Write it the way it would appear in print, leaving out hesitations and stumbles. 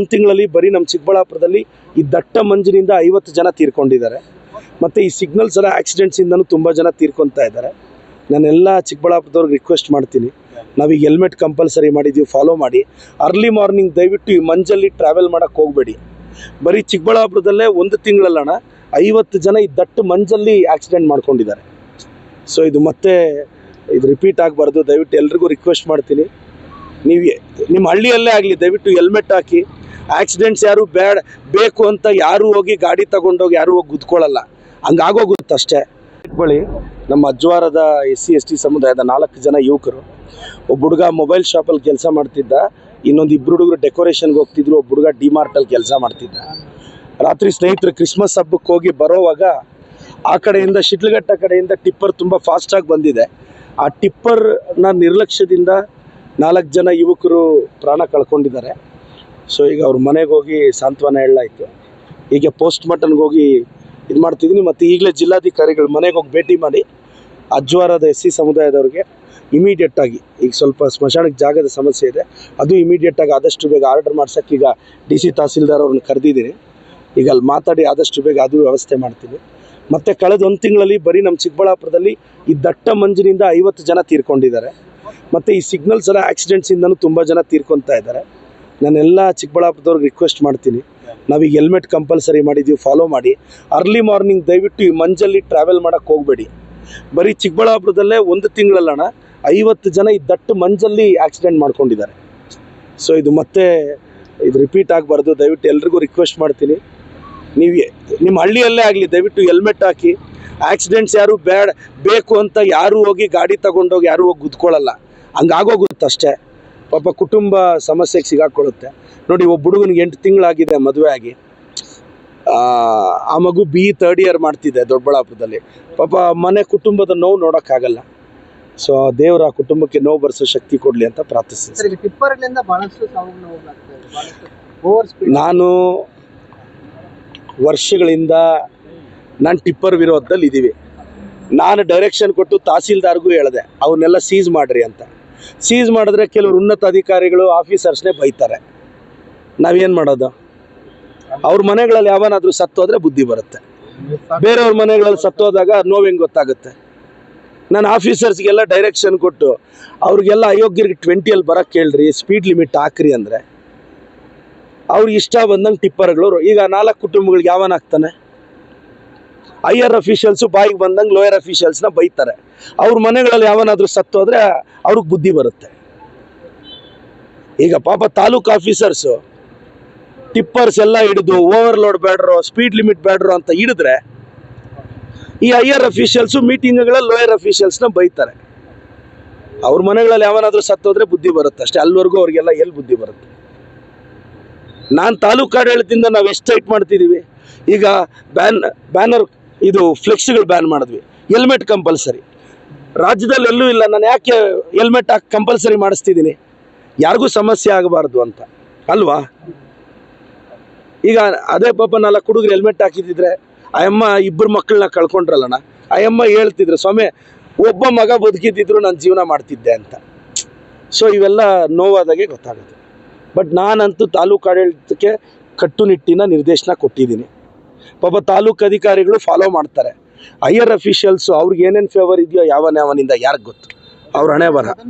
ಒಂದು ತಿಂಗಳಲ್ಲಿ ಬರೀ ನಮ್ಮ ಚಿಕ್ಕಬಳ್ಳಾಪುರದಲ್ಲಿ ಈ ದಟ್ಟ ಮಂಜಿನಿಂದ 50 ಜನ ತೀರ್ಕೊಂಡಿದ್ದಾರೆ. ಮತ್ತು ಈ ಸಿಗ್ನಲ್ಸ್ ಎಲ್ಲ ಆಕ್ಸಿಡೆಂಟ್ಸಿಂದನೂ ತುಂಬ ಜನ ತೀರ್ಕೊತಾ ಇದ್ದಾರೆ. ನಾನೆಲ್ಲ ಚಿಕ್ಕಬಳ್ಳಾಪುರದವ್ರಿಗೆ ರಿಕ್ವೆಸ್ಟ್ ಮಾಡ್ತೀನಿ, ನಾವೀಗ ಹೆಲ್ಮೆಟ್ ಕಂಪಲ್ಸರಿ ಮಾಡಿದ್ದೀವಿ, ಫಾಲೋ ಮಾಡಿ. ಅರ್ಲಿ ಮಾರ್ನಿಂಗ್ ದಯವಿಟ್ಟು ಈ ಮಂಜಲ್ಲಿ ಟ್ರಾವೆಲ್ ಮಾಡೋಕ್ಕೆ ಹೋಗಬೇಡಿ. ಬರೀ ಚಿಕ್ಕಬಳ್ಳಾಪುರದಲ್ಲೇ ಒಂದು ತಿಂಗಳಲ್ಲಣ್ಣ 50 ಜನ ಈ ದಟ್ಟ ಮಂಜಲ್ಲಿ ಆಕ್ಸಿಡೆಂಟ್ ಮಾಡ್ಕೊಂಡಿದ್ದಾರೆ. ಸೊ ಇದು ರಿಪೀಟ್ ಆಗಬಾರ್ದು. ದಯವಿಟ್ಟು ಎಲ್ರಿಗೂ ರಿಕ್ವೆಸ್ಟ್ ಮಾಡ್ತೀನಿ, ನೀವು ನಿಮ್ಮ ಹಳ್ಳಿಯಲ್ಲೇ ಆಗಲಿ ದಯವಿಟ್ಟು ಹೆಲ್ಮೆಟ್ ಹಾಕಿ. ಆಕ್ಸಿಡೆಂಟ್ಸ್ ಯಾರು ಬೇಕು ಅಂತ ಯಾರು ಹೋಗಿ ಗಾಡಿ ತಗೊಂಡೋಗಿ ಯಾರು ಹೋಗಿ ಗುದ್ಕೊಳ್ಳಲ್ಲ, ಹಂಗಾಗೋಗುತ್ತೆ ಅಷ್ಟೇ. ಬಳಿ ನಮ್ಮ ಅಜ್ವಾರದ SC/ST ಸಮುದಾಯದ 4 ಜನ ಯುವಕರು, ಒಬ್ಬ ಹುಡುಗ ಮೊಬೈಲ್ ಶಾಪಲ್ಲಿ ಕೆಲಸ ಮಾಡ್ತಿದ್ದ, ಇನ್ನೊಂದು 2 ಹುಡುಗರು ಡೆಕೋರೇಷನ್ಗೆ ಹೋಗ್ತಿದ್ರು, ಒಬ್ಬ ಹುಡುಗ ಡಿಮಾರ್ಟಲ್ಲಿ ಕೆಲಸ ಮಾಡ್ತಿದ್ದ. ರಾತ್ರಿ ಸ್ನೇಹಿತರು ಕ್ರಿಸ್ಮಸ್ ಹಬ್ಬಕ್ಕೆ ಹೋಗಿ ಬರೋವಾಗ ಆ ಕಡೆಯಿಂದ ಶಿಡ್ಲಘಟ್ಟ ಕಡೆಯಿಂದ ಟಿಪ್ಪರ್ ತುಂಬ ಫಾಸ್ಟಾಗಿ ಬಂದಿದೆ. ಆ ಟಿಪ್ಪರ್ನ ನಿರ್ಲಕ್ಷ್ಯದಿಂದ 4 ಜನ ಯುವಕರು ಪ್ರಾಣ ಕಳ್ಕೊಂಡಿದ್ದಾರೆ. ಸೊ ಈಗ ಅವ್ರ ಮನೆಗೆ ಹೋಗಿ ಸಾಂತ್ವನ ಹೇಳಲಾಯಿತು. ಈಗ ಪೋಸ್ಟ್ ಮಾರ್ಟಮ್ಗೆ ಹೋಗಿ ಇದು ಮಾಡ್ತಿದ್ದೀನಿ. ಮತ್ತು ಈಗಲೇ ಜಿಲ್ಲಾಧಿಕಾರಿಗಳ ಮನೆಗೆ ಹೋಗಿ ಭೇಟಿ ಮಾಡಿ ಅಜ್ವಾರದ SC ಸಮುದಾಯದವ್ರಿಗೆ ಇಮಿಡಿಯೇಟಾಗಿ, ಈಗ ಸ್ವಲ್ಪ ಸ್ಮಶಾನಕ್ಕೆ ಜಾಗದ ಸಮಸ್ಯೆ ಇದೆ, ಅದು ಇಮಿಡಿಯೇಟಾಗಿ ಆದಷ್ಟು ಬೇಗ ಆರ್ಡರ್ ಮಾಡ್ಸೋಕ್ಕೆ ಈಗ DC ತಹಸೀಲ್ದಾರ್ ಅವ್ರನ್ನ ಕರೆದಿದ್ದೀನಿ. ಈಗ ಅಲ್ಲಿ ಮಾತಾಡಿ ಆದಷ್ಟು ಬೇಗ ಅದು ವ್ಯವಸ್ಥೆ ಮಾಡ್ತೀನಿ. ಮತ್ತು ಕಳೆದ 1 ತಿಂಗಳಲ್ಲಿ ಬರೀ ನಮ್ಮ ಚಿಕ್ಕಬಳ್ಳಾಪುರದಲ್ಲಿ ಈ ದಟ್ಟ ಮಂಜಿನಿಂದ 50 ಜನ ತೀರ್ಕೊಂಡಿದ್ದಾರೆ. ಮತ್ತು ಈ ಸಿಗ್ನಲ್ಸ್ ಎಲ್ಲ ಆಕ್ಸಿಡೆಂಟ್ಸಿಂದನೂ ತುಂಬ ಜನ ತೀರ್ಕೊತಾ ಇದ್ದಾರೆ. ನಾನೆಲ್ಲ ಚಿಕ್ಕಬಳ್ಳಾಪುರದವ್ರಿಗೆ ರಿಕ್ವೆಸ್ಟ್ ಮಾಡ್ತೀನಿ, ನಾವೀಗ ಹೆಲ್ಮೆಟ್ ಕಂಪಲ್ಸರಿ ಮಾಡಿದ್ದೀವಿ, ಫಾಲೋ ಮಾಡಿ. ಅರ್ಲಿ ಮಾರ್ನಿಂಗ್ ದಯವಿಟ್ಟು ಈ ಮಂಜಲ್ಲಿ ಟ್ರಾವೆಲ್ ಮಾಡೋಕ್ಕೆ ಹೋಗಬೇಡಿ. ಬರೀ ಚಿಕ್ಕಬಳ್ಳಾಪುರದಲ್ಲೇ ಒಂದು ತಿಂಗಳಲ್ಲಣ್ಣ 50 ಜನ ಈ ದಟ್ಟ ಮಂಜಲ್ಲಿ ಆಕ್ಸಿಡೆಂಟ್ ಮಾಡ್ಕೊಂಡಿದ್ದಾರೆ. ಸೊ ಇದು ರಿಪೀಟ್ ಆಗಬಾರ್ದು. ದಯವಿಟ್ಟು ಎಲ್ರಿಗೂ ರಿಕ್ವೆಸ್ಟ್ ಮಾಡ್ತೀನಿ, ನೀವು ನಿಮ್ಮ ಹಳ್ಳಿಯಲ್ಲೇ ಆಗಲಿ ದಯವಿಟ್ಟು ಹೆಲ್ಮೆಟ್ ಹಾಕಿ. ಆಕ್ಸಿಡೆಂಟ್ಸ್ ಯಾರು ಬೇಕು ಅಂತ ಯಾರು ಹೋಗಿ ಗಾಡಿ ತಗೊಂಡೋಗಿ ಯಾರು ಹೋಗಿ ಗುದ್ಕೊಳ್ಳಲ್ಲ, ಹಂಗಾಗೋಗುತ್ತೆ ಅಷ್ಟೇ. ಪಾಪ ಕುಟುಂಬ ಸಮಸ್ಯೆಗೆ ಸಿಗಾಕೊಳ್ಳುತ್ತೆ. ನೋಡಿ, ಒಬ್ಬ ಹುಡುಗನಿಗೆ 8 ತಿಂಗಳಾಗಿದೆ ಮದುವೆ ಆಗಿ, ಆ ಮಗು BE 3rd ಇಯರ್ ಮಾಡ್ತಿದ್ದೆ ದೊಡ್ಡಬಳ್ಳಾಪುರದಲ್ಲಿ. ಪಾಪ ಮನೆ ಕುಟುಂಬದ ನೋವು ನೋಡೋಕ್ಕಾಗಲ್ಲ. ಸೊ ದೇವರ ಕುಟುಂಬಕ್ಕೆ ನೋವು ಬರೆಸೋ ಶಕ್ತಿ ಕೊಡಲಿ ಅಂತ ಪ್ರಾರ್ಥಿಸ್ತೀನಿ. ನಾನು ವರ್ಷಗಳಿಂದ ಟಿಪ್ಪರ್ ವಿರೋಧದಲ್ಲಿ ಇದ್ದೀವಿ. ನಾನು ಡೈರೆಕ್ಷನ್ ಕೊಟ್ಟು ತಹಸೀಲ್ದಾರ್ಗೂ ಹೇಳಿದೆ, ಅವನ್ನೆಲ್ಲ ಸೀಸ್ ಮಾಡಿರಿ ಅಂತ. ಸೀಸ್ ಮಾಡಿದ್ರೆ ಕೆಲವರು ಉನ್ನತ ಅಧಿಕಾರಿಗಳು ಆಫೀಸರ್ಸ್ನೇ ಬೈತಾರೆ. ನಾವೇನು ಮಾಡೋದು? ಅವ್ರ ಮನೆಗಳಲ್ಲಿ ಯಾವನಾದರೂ ಸತ್ತೋದ್ರೆ ಬುದ್ಧಿ ಬರುತ್ತೆ, ಬೇರೆಯವ್ರ ಮನೆಗಳಲ್ಲಿ ಸತ್ತೋದಾಗ ನೋವು ಹೆಂಗೆ ಗೊತ್ತಾಗುತ್ತೆ? ನಾನು ಆಫೀಸರ್ಸ್ಗೆಲ್ಲ ಡೈರೆಕ್ಷನ್ ಕೊಟ್ಟು ಅವ್ರಿಗೆಲ್ಲ ಅಯೋಗ್ಯರಿಗೆ 20ಅಲ್ಲಿ ಬರೋಕ್ಕೆ ಹೇಳ್ರಿ, ಸ್ಪೀಡ್ ಲಿಮಿಟ್ ಹಾಕ್ರಿ ಅಂದರೆ ಅವ್ರಿಗೆ ಇಷ್ಟ ಬಂದಂಗೆ ಟಿಪ್ಪರ್ಗಳು. ಈಗ 4 ಕುಟುಂಬಗಳಿಗೆ ಯಾವನಾಗ್ತಾನೆ? ಹೈಯರ್ ಅಫಿಷಿಯಲ್ಸು ಬಾಯಿಗೆ ಬಂದಂಗೆ ಲೋಯರ್ ಅಫಿಷಿಯಲ್ಸ್ನ ಬೈತಾರೆ. ಅವ್ರ ಮನೆಗಳಲ್ಲಿ ಯಾವನಾದರೂ ಸತ್ತೋದ್ರೆ ಅವ್ರಿಗೆ ಬುದ್ಧಿ ಬರುತ್ತೆ. ಈಗ ಪಾಪ ತಾಲೂಕು ಆಫೀಸರ್ಸು ಟಿಪ್ಪರ್ಸ್ ಎಲ್ಲ ಹಿಡಿದು ಓವರ್ಲೋಡ್ ಬೇಡ್ರೋ, ಸ್ಪೀಡ್ ಲಿಮಿಟ್ ಬೇಡ್ರೋ ಅಂತ ಹಿಡಿದ್ರೆ ಈ ಹೈಯರ್ ಅಫಿಷಿಯಲ್ಸು ಮೀಟಿಂಗ್ಗಳಲ್ಲಿ ಲೋಯರ್ ಅಫಿಷಿಯಲ್ಸ್ನ ಬೈತಾರೆ. ಅವ್ರ ಮನೆಗಳಲ್ಲಿ ಯಾವನಾದರೂ ಸತ್ತೋದ್ರೆ ಬುದ್ಧಿ ಬರುತ್ತೆ ಅಷ್ಟೇ. ಅಲ್ಲಿವರೆಗೂ ಅವ್ರಿಗೆಲ್ಲ ಎಲ್ಲಿ ಬುದ್ಧಿ ಬರುತ್ತೆ? ನಾನು ತಾಲೂಕು ಆಡಳಿತದಿಂದ ನಾವು ಎಷ್ಟು ಟೈಟ್ ಮಾಡ್ತಿದ್ದೀವಿ. ಈಗ ಬ್ಯಾನರ್ ಇದು ಫ್ಲೆಕ್ಸ್ಗಳು ಬ್ಯಾನ್ ಮಾಡಿದ್ವಿ, ಹೆಲ್ಮೆಟ್ ಕಂಪಲ್ಸರಿ. ರಾಜ್ಯದಲ್ಲಿ ಎಲ್ಲೂ ಇಲ್ಲ. ನಾನು ಯಾಕೆ ಹೆಲ್ಮೆಟ್ ಹಾಕಿ ಕಂಪಲ್ಸರಿ ಮಾಡಿಸ್ತಿದ್ದೀನಿ? ಯಾರಿಗೂ ಸಮಸ್ಯೆ ಆಗಬಾರ್ದು ಅಂತ ಅಲ್ವಾ? ಈಗ ಅದೇ ಪಾಪ 4 ಹುಡುಗರು ಹೆಲ್ಮೆಟ್ ಹಾಕಿದ್ದಿದ್ರೆ ಅಯ್ಯಮ್ಮ 2 ಮಕ್ಕಳನ್ನ ಕಳ್ಕೊಂಡ್ರಲ್ಲಣ್ಣ, ಅಯ್ಯಮ್ಮ ಹೇಳ್ತಿದ್ರು, ಸ್ವಾಮಿ ಒಬ್ಬ ಮಗ ಬದುಕಿದ್ದಿದ್ರು ನಾನು ಜೀವನ ಮಾಡ್ತಿದ್ದೆ ಅಂತ. ಸೊ ಇವೆಲ್ಲ ನೋವಾದಾಗೆ ಗೊತ್ತಾಗುತ್ತೆ. ಬಟ್ ನಾನಂತೂ ತಾಲೂಕು ಆಡಳಿತಕ್ಕೆ ಕಟ್ಟುನಿಟ್ಟಿನ ನಿರ್ದೇಶನ ಕೊಟ್ಟಿದ್ದೀನಿ. ಪಾಪ ತಾಲೂಕು ಅಧಿಕಾರಿಗಳು ಫಾಲೋ ಮಾಡ್ತಾರೆ. ಹೈಯರ್ ಅಫಿಷಿಯಲ್ಸು ಅವ್ರಿಗೆ ಏನೇನು ಫೇವರ್ ಇದೆಯೋ ಯಾವನಿಂದ ಯಾರಿಗೆ ಗೊತ್ತು? ಅವ್ರ ಹಣೆ ಬರ.